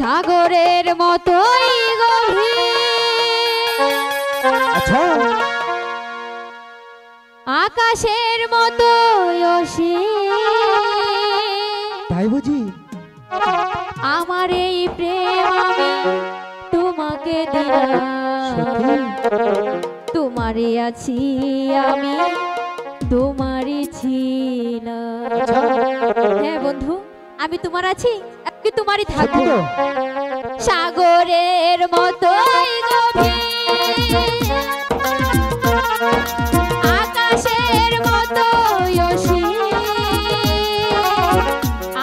সাগরের মতোই গভীর, আচ্ছা আকাশের মতোই অসীম। তাই বুঝি? আমার এই প্রেম আমি তোমাকে দিলাম, তোমারই আছি আমি, তোমারই ছিলাম। হ্যাঁ বন্ধু, আমি তোমার আছি, কি তোমারই থাকবো। সাগরের মতোই গভীর, আকাশের মতোই অসীম।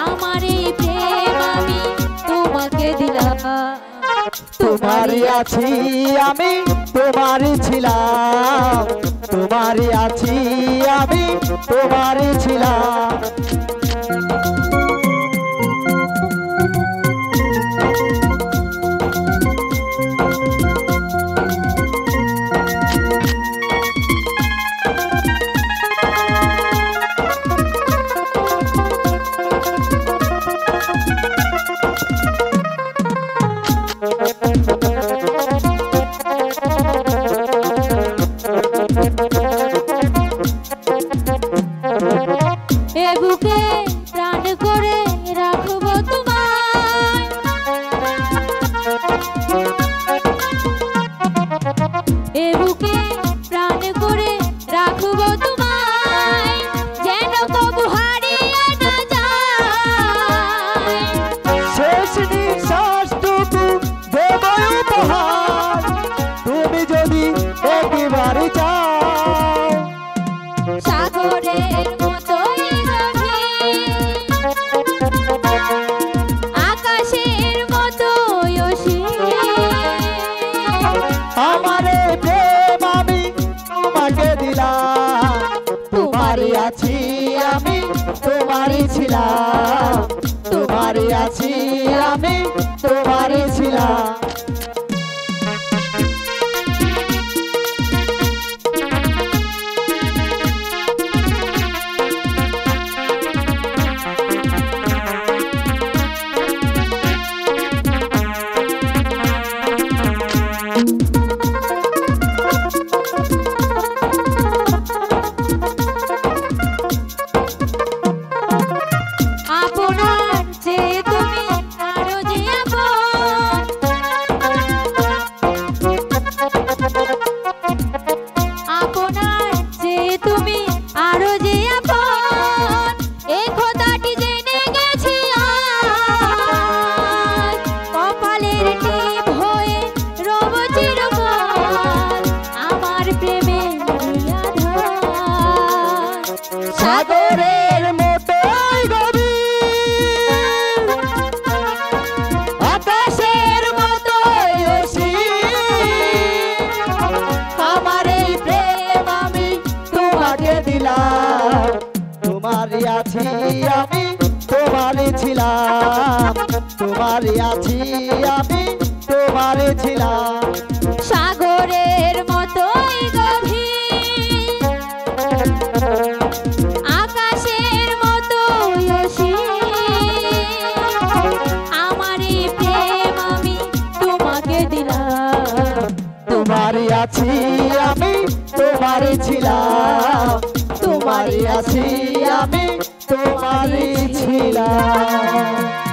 আমার এই প্রেম আমি তোমাকে দিলাম, তোমারই আছি আমি, তোমারই ছিলাম। তোমারই আছি আমি, তোমারই ছিলাম। এ বুকে প্রাণ করে রাখবো তোমায়, এ বুকে প্রাণ করে রাখবো তোমায়, যেন কবু হারিয়ে না যায়। শেষ নিঃশ্বাসটুকু দেব উপহার, তুমি যদি একেবারে চাও। সাগরের মতোই গভীর, আকাশের মতোই অসীম। আমার প্রেম আমি তোমাকে দিলাম, তোমারই আছি আমি, তোমারই ছিলাম। তোমারই আছি আমি, তোমারই ছিলাম। আপনার চেয়ে তুমি আরো যে আপন, আপনার চেয়ে তুমি আরো যে আপন, এই কথাটি জেনে গেছি আজ। কপালের টিপ হয়ে রব চিরকাল, আমার প্রেমে সাগরের মতোই গভীর, আকাশের মতোই অসীম। আমার এই প্রেম আমি তোমাকে দিলাম, তোমারই আছি আমি, তোমারই ছিলাম। তোমারই আছি আমি, তোমারই ছিলাম। সাগরের মতোই গভীর, আকাশের মতোই অসীম। আমার এই প্রেম আমি তোমাকে দিলাম, তোমারই আছি আমি, তোমারই ছিলাম। তোমারই আছি আমি, তোমারই ছিলাম।